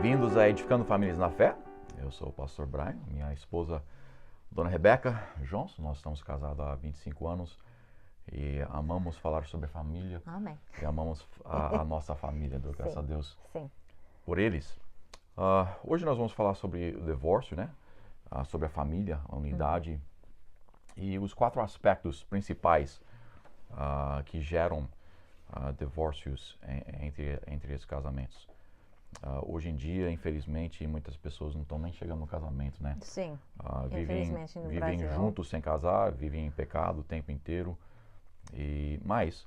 Bem-vindos a Edificando Famílias na Fé. Eu sou o pastor Brian, minha esposa, Dona Rebeca Johnson. Nós estamos casados há 25 anos e amamos falar sobre a família. Amém. E amamos a nossa família, graças a Deus Sim. por eles. Hoje nós vamos falar sobre o divórcio, né? Sobre a família, a unidade e os 4 aspectos principais que geram divórcios entre esses casamentos. Hoje em dia, infelizmente, muitas pessoas não estão nem chegando no casamento, né? Sim. Vivem no Brasil. juntos sem casar, vivem em pecado o tempo inteiro. Mas,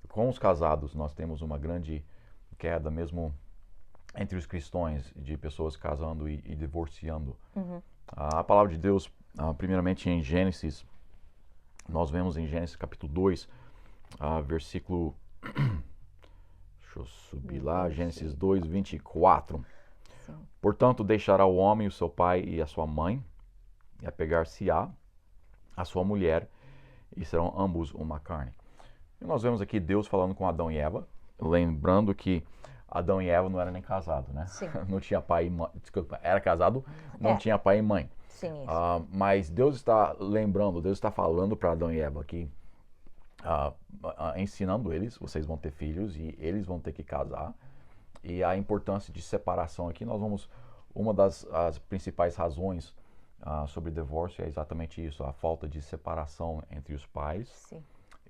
com os casados, nós temos uma grande queda mesmo entre os cristãos de pessoas casando e divorciando. A palavra de Deus, primeiramente em Gênesis, nós vemos em Gênesis capítulo 2, versículo... Deixa eu subir lá, Gênesis 2, 24. Sim. Portanto, deixará o homem o seu pai e a sua mãe, e apegar-se-á a sua mulher, e serão ambos uma carne. E nós vemos aqui Deus falando com Adão e Eva, lembrando que Adão e Eva não eram nem casados, né? Sim. Não tinha pai e mãe. Desculpa, era casado, não tinha pai e mãe. Sim, isso. Mas Deus está lembrando, Deus está falando para Adão e Eva aqui, ensinando eles, vocês vão ter filhos e eles vão ter que casar. E a importância de separação aqui, uma das principais razões sobre divórcio é exatamente isso, a falta de separação entre os pais Sim.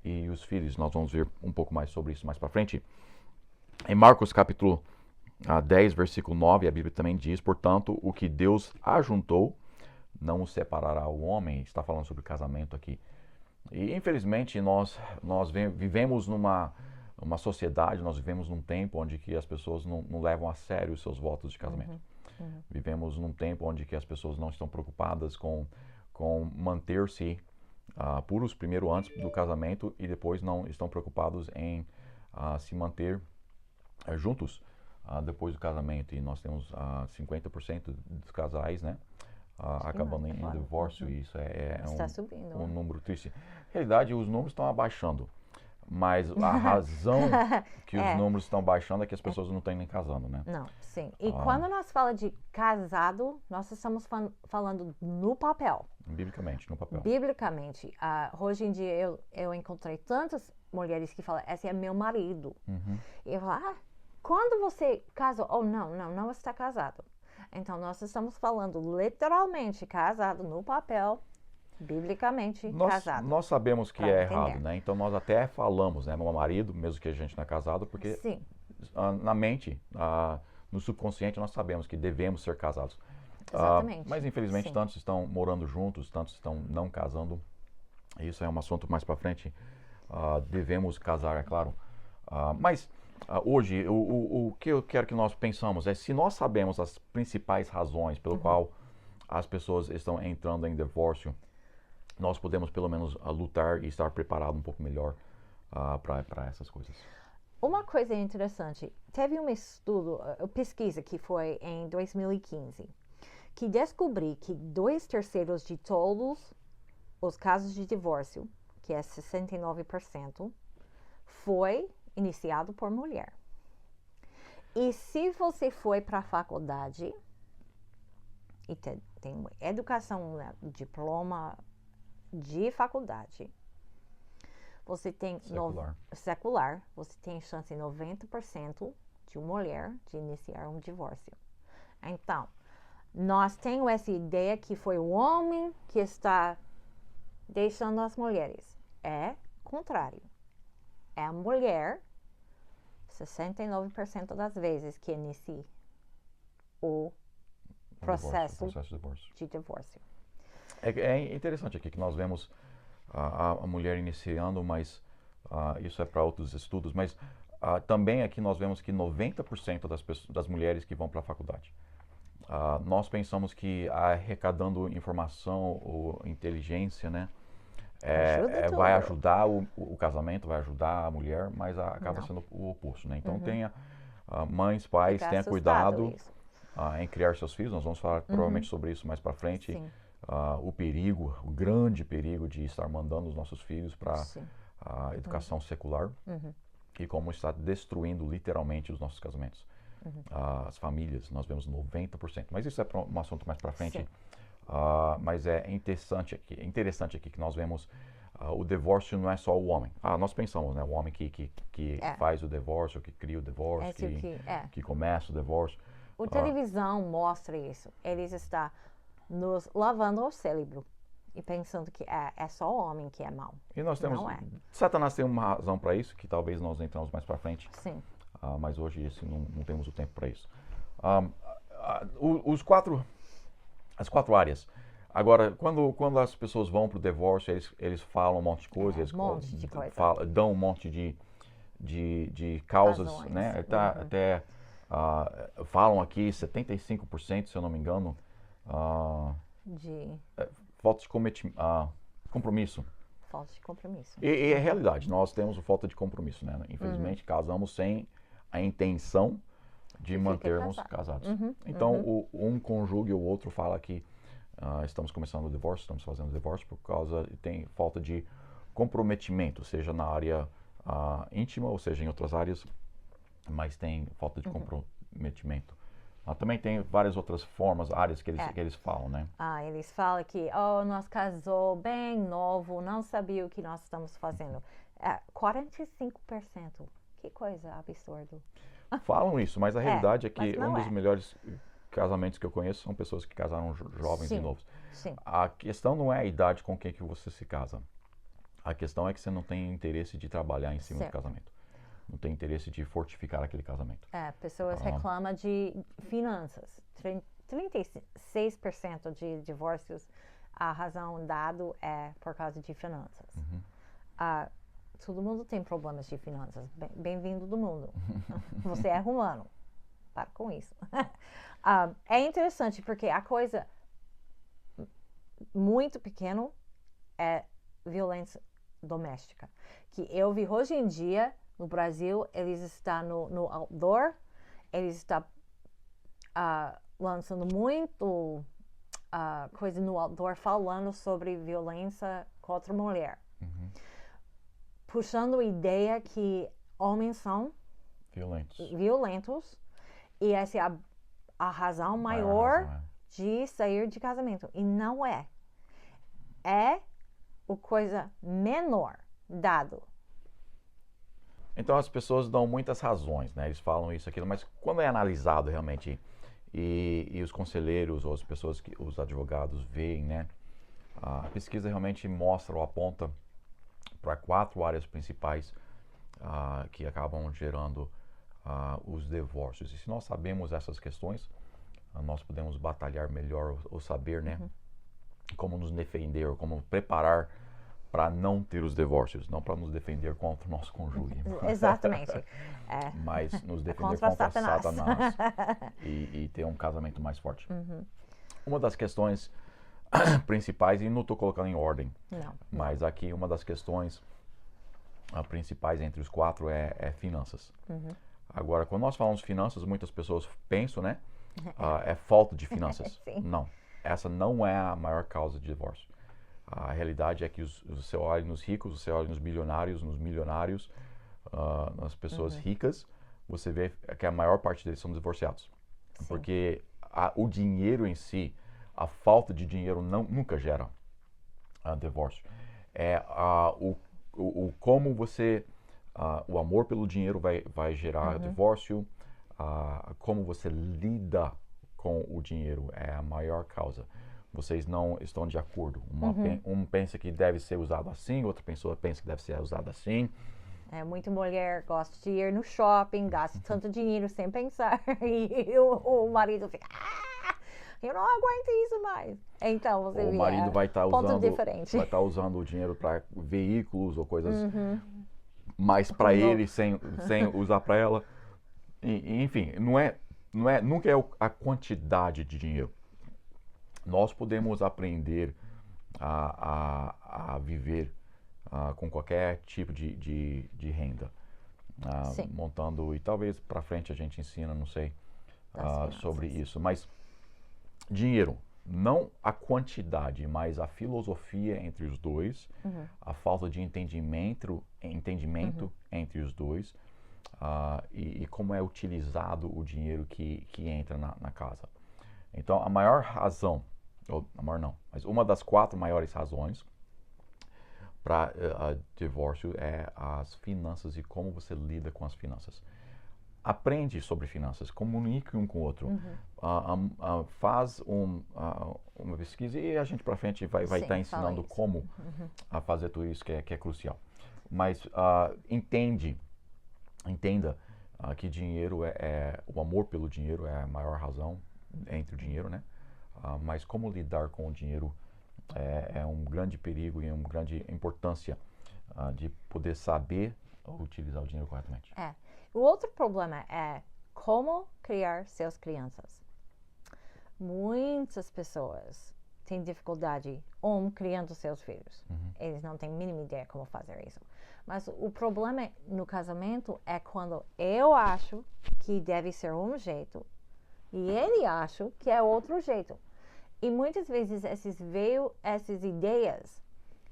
e os filhos. Nós vamos ver um pouco mais sobre isso mais para frente. Em Marcos capítulo 10, versículo 9, a Bíblia também diz, portanto, o que Deus ajuntou, não o separará o homem. Está falando sobre casamento aqui. E infelizmente nós vivemos numa sociedade, nós vivemos num tempo onde que as pessoas não levam a sério os seus votos de casamento. Vivemos num tempo onde que as pessoas não estão preocupadas com manter-se puros primeiro antes do casamento e depois não estão preocupados em se manter juntos depois do casamento. E nós temos 50% dos casais, né? Acabando em divórcio, e isso é um número triste. Na realidade, os números estão abaixando, mas a razão que os números estão baixando é que as pessoas não estão nem casando, né? Não, sim. E quando nós falamos de casado, nós estamos falando no papel. Biblicamente, no papel. Biblicamente. Hoje em dia eu encontrei tantas mulheres que falam, esse é meu marido. E eu falo, quando você casou? Oh, não está casado. Então, nós estamos falando literalmente casado no papel, biblicamente casado. Nós sabemos que é errado, né? Então, nós até falamos, né? Meu marido, mesmo que a gente não é casado, porque Sim. Na mente, no subconsciente, nós sabemos que devemos ser casados. Exatamente. Mas, infelizmente, Sim. tantos estão morando juntos, tantos estão não casando. Isso é um assunto mais para frente. Devemos casar, é claro. Mas... hoje, o que eu quero que nós pensamos é se nós sabemos as principais razões pelo qual as pessoas estão entrando em divórcio, nós podemos pelo menos lutar e estar preparado um pouco melhor para essas coisas. Uma coisa interessante, teve um estudo, pesquisa que foi em 2015, que descobriu que 2/3 de todos os casos de divórcio, que é 69%, foi iniciado por mulher. E se você foi para a faculdade e tem educação, diploma de faculdade, você tem secular, você tem chance 90% de uma mulher de iniciar um divórcio. Então, nós temos essa ideia que foi o homem que está deixando as mulheres. É contrário. É a mulher, 69% das vezes, que inicia o processo de divórcio. É interessante aqui que nós vemos a mulher iniciando, mas isso é para outros estudos, mas também aqui nós vemos que 90% das mulheres que vão para a faculdade. Nós pensamos que arrecadando informação ou inteligência, né? Vai ajudar o casamento, vai ajudar a mulher, mas acaba sendo o oposto, né? Então tenha mães, pais, tenha cuidado em criar seus filhos. Nós vamos falar provavelmente sobre isso mais para frente. O grande perigo de estar mandando os nossos filhos para a educação secular e como está destruindo literalmente os nossos casamentos. As famílias, nós vemos 90%. Mas isso é um assunto mais para frente. Sim. Mas é interessante aqui que nós vemos o divórcio não é só o homem. Nós pensamos, né? O homem que faz o divórcio, que cria o divórcio, que começa o divórcio. A televisão mostra isso. Eles estão nos lavando o cérebro e pensando que é só o homem que é mau. E nós temos... Não é. Satanás tem uma razão para isso, que talvez nós entramos mais para frente. Sim. Mas hoje não temos o tempo para isso. As quatro áreas. Agora, quando as pessoas vão para o divórcio, eles falam um monte de coisa, eles dão um monte de causas, razões, né? Até falam aqui 75%, se eu não me engano, falta de compromisso. Falta de compromisso. E é realidade, nós temos falta de compromisso, né? Infelizmente, casamos sem a intenção de mantermos casados. Então, um conjuga e o outro fala que estamos começando o divórcio, estamos fazendo o divórcio por causa tem falta de comprometimento, seja na área íntima ou seja em outras áreas, mas tem falta de comprometimento. Também tem várias outras áreas que eles falam, né? Eles falam que nós casou bem novo, não sabia o que nós estamos fazendo. 45%. Que coisa absurda. Falam isso, mas a realidade é que um dos é. melhores casamentos que eu conheço são pessoas que casaram jovens e novos. Sim. A questão não é a idade com quem que você se casa. A questão é que você não tem interesse de trabalhar em cima do casamento. Não tem interesse de fortificar aquele casamento. Pessoas reclamam de finanças. 36% de divórcios, a razão dada é por causa de finanças. Todo mundo tem problemas de finanças. Bem-vindo do mundo. Você é humano. Para com isso. É interessante porque a coisa muito pequena é violência doméstica. Que eu vi hoje em dia no Brasil, eles estão no outdoor, eles estão lançando muito coisa no outdoor falando sobre violência contra a mulher. Puxando a ideia que homens são violentos e essa é a razão maior de sair de casamento. E não é. É a coisa menor dado. Então as pessoas dão muitas razões, né? Eles falam isso, aquilo, mas quando é analisado realmente e os conselheiros ou as pessoas, os advogados veem, né? A pesquisa realmente mostra ou aponta para 4 áreas principais que acabam gerando os divórcios. E se nós sabemos essas questões, nós podemos batalhar melhor ou saber, né? Como nos defender, ou como preparar para não ter os divórcios, não para nos defender contra o nosso cônjuge. Exatamente. Mas nos defender contra Satanás e ter um casamento mais forte. Uma das questões principais, e não estou colocando em ordem, mas aqui uma das questões principais entre os 4 é finanças. Agora, quando nós falamos finanças, muitas pessoas pensam, né? É falta de finanças. Não, essa não é a maior causa de divórcio. A realidade é que você olha nos ricos, você olha nos bilionários, nos milionários, nas pessoas ricas, você vê que a maior parte deles são divorciados. Porque o dinheiro em si, a falta de dinheiro nunca gera divórcio. É como você... o amor pelo dinheiro vai gerar divórcio. Como você lida com o dinheiro é a maior causa. Vocês não estão de acordo. Um pensa que deve ser usado assim, outra pessoa pensa que deve ser usado assim. Muita mulher gosta de ir no shopping, gasta tanto dinheiro sem pensar. E o marido fica, eu não aguento isso mais. Então, você vê, o marido vai estar usando o dinheiro para veículos ou coisas mais para ele, sem usar para ela. Enfim, nunca é a quantidade de dinheiro. Nós podemos aprender a viver com qualquer tipo de renda, montando, e talvez para frente a gente ensina, não sei, sobre isso. Mas dinheiro, não a quantidade, mas a filosofia entre os dois, a falta de entendimento entre os dois, e como é utilizado o dinheiro que entra na casa. Então, a maior razão, ou a maior não, mas uma das 4 maiores razões para divórcio é as finanças e como você lida com as finanças. Aprende sobre finanças, comunique um com o outro, faz uma pesquisa e a gente para frente vai estar ensinando como a fazer tudo isso que é crucial. Mas entenda que dinheiro o amor pelo dinheiro é a maior razão entre o dinheiro, né? Mas como lidar com o dinheiro é um grande perigo e uma grande importância de poder saber utilizar o dinheiro corretamente. O outro problema é como criar suas crianças. Muitas pessoas têm dificuldade criando seus filhos. Eles não têm a mínima ideia como fazer isso. Mas o problema no casamento é quando eu acho que deve ser um jeito e ele acha que é outro jeito. E muitas vezes essas ideias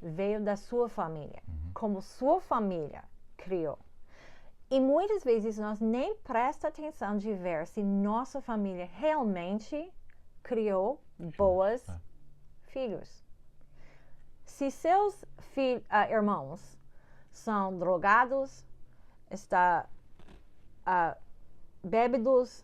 veio da sua família, como sua família criou. E muitas vezes nós nem prestamos atenção de ver se nossa família realmente criou boas filhos. Se seus irmãos são drogados, bêbados,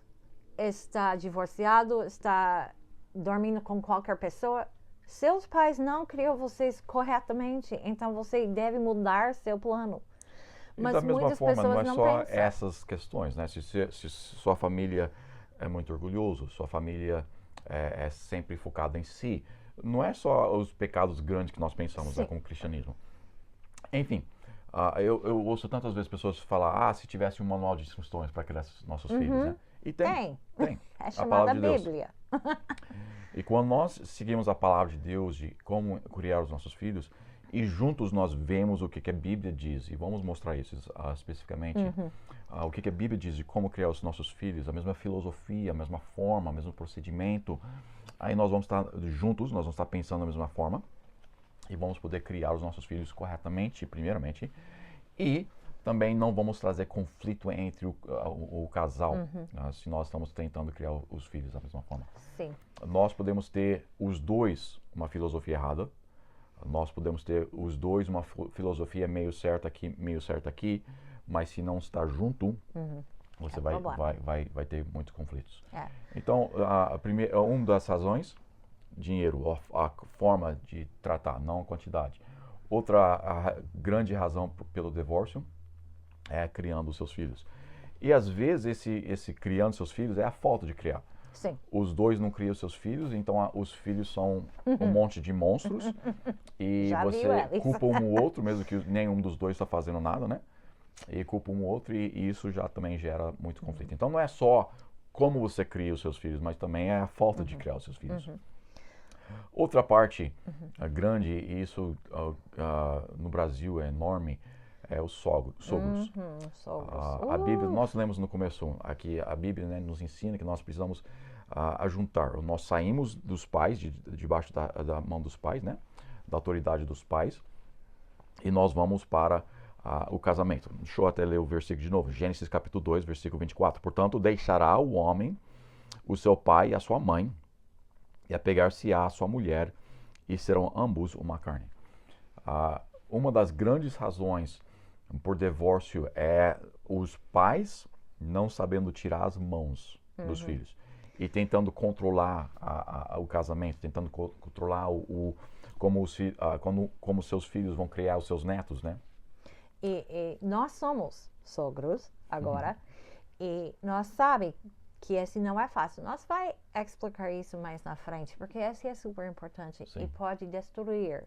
está divorciado, está dormindo com qualquer pessoa, seus pais não criam vocês corretamente, então você deve mudar seu plano. Mas da mesma forma, não é só essas questões, né? Se sua família é muito orgulhosa, sua família é sempre focada em si, não é só os pecados grandes que nós pensamos, né, com o cristianismo. Enfim, eu ouço tantas vezes pessoas falar, se tivesse um manual de instruções para criar nossos filhos, né? E tem. É chamada Bíblia. E quando nós seguimos a palavra de Deus de como criar os nossos filhos, e juntos nós vemos o que a Bíblia diz, e vamos mostrar isso especificamente, o que a Bíblia diz de como criar os nossos filhos, a mesma filosofia, a mesma forma, o mesmo procedimento, aí nós vamos estar juntos, nós vamos estar pensando da mesma forma, e vamos poder criar os nossos filhos corretamente, primeiramente, e também não vamos trazer conflito entre o casal, se nós estamos tentando criar os filhos da mesma forma. Sim. Nós podemos ter os dois uma filosofia errada, nós podemos ter os dois uma filosofia meio certa aqui, mas se não estar junto, você vai ter muitos conflitos. Então, uma das razões, dinheiro, a forma de tratar, não a quantidade. Outra grande razão pelo divórcio é criando os seus filhos. E às vezes esse criando seus filhos é a falta de criar. Sim. Os dois não criam seus filhos, então os filhos são um monte de monstros e você culpa um ou outro, mesmo que nenhum dos dois está fazendo nada, né? E culpa um ou outro e isso já também gera muito conflito. Então não é só como você cria os seus filhos, mas também é a falta de criar os seus filhos. Outra parte grande, e isso no Brasil é enorme, é os sogros. A Bíblia, nós lemos no começo aqui, a Bíblia, né, nos ensina que nós precisamos ajuntar. Nós saímos dos pais, debaixo da mão dos pais, né, da autoridade dos pais, e nós vamos para o casamento. Deixa eu até ler o versículo de novo. Gênesis capítulo 2, versículo 24. Portanto, deixará o homem o seu pai e a sua mãe, e apegar-se-á a sua mulher, e serão ambos uma carne. Uma das grandes razões por divórcio é os pais não sabendo tirar as mãos dos filhos e tentando controlar o casamento, tentando controlar como seus filhos vão criar os seus netos, né? E nós somos sogros agora e nós sabemos que esse não é fácil. Nós vai explicar isso mais na frente, porque esse é super importante. Sim. E pode destruir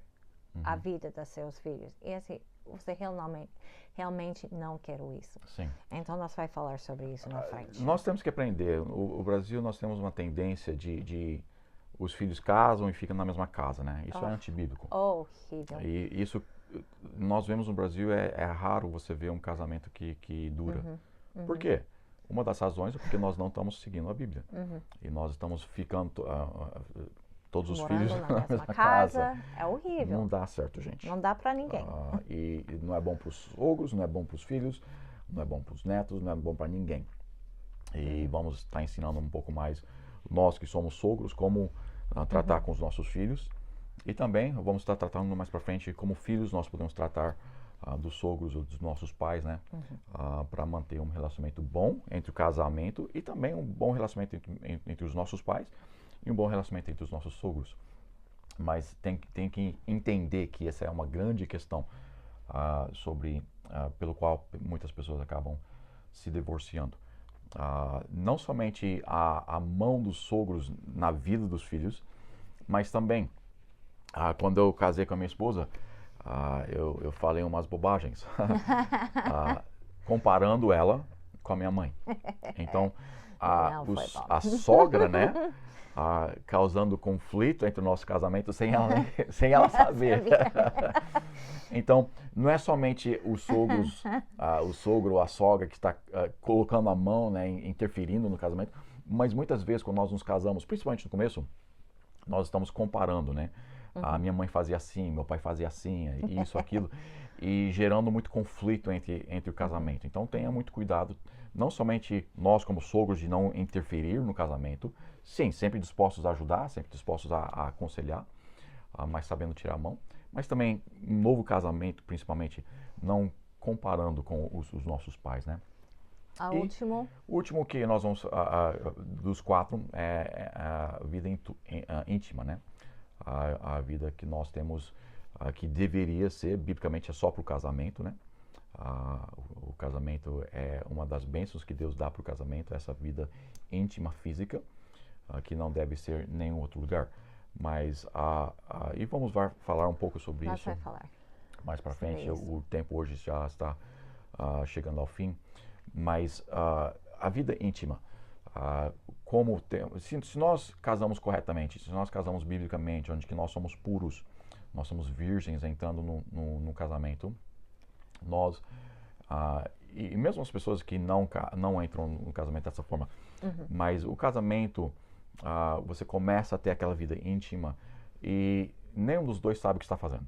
a vida dos seus filhos. E esse, você realmente não quer isso. Sim. Então nós vai falar sobre isso na frente. Nós temos que aprender. O Brasil, nós temos uma tendência de os filhos casam e ficam na mesma casa, né? Isso é antibíblico. Horrível. E isso nós vemos no Brasil, é raro você ver um casamento que dura. Por quê? Uma das razões é porque nós não estamos seguindo a Bíblia. E nós estamos ficando todos os filhos na mesma casa. É horrível. Não dá certo, gente. Não dá pra ninguém. E não é bom para os sogros, não é bom para os filhos. não é bom para os netos, não é bom para ninguém. E vamos estar ensinando um pouco mais, nós que somos sogros, como tratar com os nossos filhos. E também vamos estar tratando mais para frente como filhos nós podemos tratar dos sogros ou dos nossos pais, né? Para manter um relacionamento bom entre o casamento e também um bom relacionamento entre os nossos pais e um bom relacionamento entre os nossos sogros. Mas tem que entender que essa é uma grande questão pelo qual muitas pessoas acabam se divorciando. Não somente a mão dos sogros na vida dos filhos, mas também quando eu casei com a minha esposa, eu falei umas bobagens, comparando ela com a minha mãe. Então, a sogra, né, causando conflito entre o nosso casamento sem ela saber. Então, não é somente o sogro ou a sogra que está colocando a mão, né, interferindo no casamento, mas muitas vezes quando nós nos casamos, principalmente no começo, nós estamos comparando, né? A minha mãe fazia assim, meu pai fazia assim, isso, aquilo, e gerando muito conflito entre o casamento. Então tenha muito cuidado, não somente nós como sogros de não interferir no casamento, sim, sempre dispostos a ajudar, sempre dispostos a aconselhar, mas sabendo tirar a mão, mas também um novo casamento, principalmente, não comparando com os nossos pais, né? O último que nós vamos, dos 4, é a vida íntima, né? A vida que nós temos, que deveria ser, biblicamente, é só para o casamento, né? O casamento é uma das bênçãos que Deus dá para o casamento, essa vida íntima física, que não deve ser em nenhum outro lugar. Mas, e vamos falar um pouco sobre isso mais para frente. O tempo hoje já está chegando ao fim. Mas a vida íntima, se nós casamos corretamente, se nós casamos biblicamente, onde que nós somos puros, nós somos virgens entrando no casamento, nós, e mesmo as pessoas que não entram no casamento dessa forma, mas o casamento, você começa a ter aquela vida íntima e nenhum dos dois sabe o que está fazendo.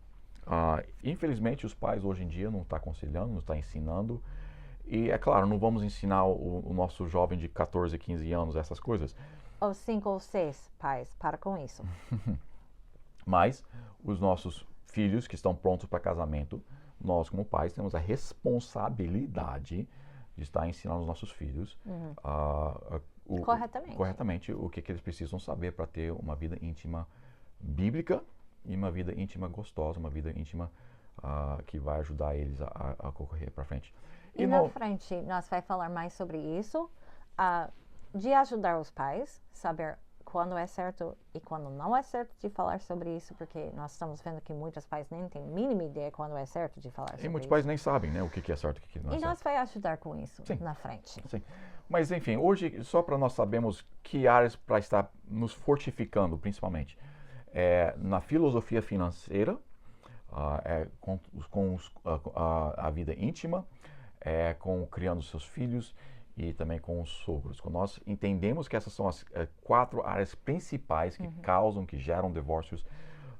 Infelizmente, os pais hoje em dia não estão aconselhando, não estão ensinando. E, é claro, não vamos ensinar o nosso jovem de 14, 15 anos essas coisas. Ou 5 ou 6 pais, para com isso. Mas os nossos filhos que estão prontos para casamento, nós como pais temos a responsabilidade de estar ensinando os nossos filhos corretamente o que eles precisam saber para ter uma vida íntima bíblica e uma vida íntima gostosa, uma vida íntima que vai ajudar eles a correr para frente. E na frente, nós vamos falar mais sobre isso, de ajudar os pais, saber quando é certo e quando não é certo de falar sobre isso, porque nós estamos vendo que muitos pais nem têm a mínima ideia quando é certo de falar sobre isso. E muitos pais nem sabem, né, o que é certo e o que não é certo. E nós vamos ajudar com isso na frente. Sim. Mas, enfim, hoje, só para nós sabermos que áreas para estar nos fortificando, principalmente, na filosofia financeira, com a vida íntima, com criando seus filhos e também com os sogros. Quando nós entendemos que essas são as 4 áreas principais que causam, que geram divórcios,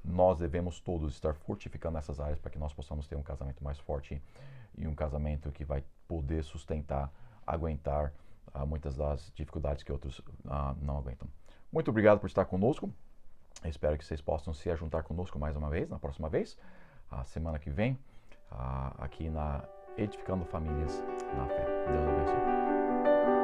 nós devemos todos estar fortificando essas áreas para que nós possamos ter um casamento mais forte e um casamento que vai poder sustentar, aguentar muitas das dificuldades que outros não aguentam. Muito obrigado por estar conosco. Eu espero que vocês possam se juntar conosco mais uma vez, na próxima vez, a semana que vem, aqui na Edificando Famílias na Fé. Deus abençoe.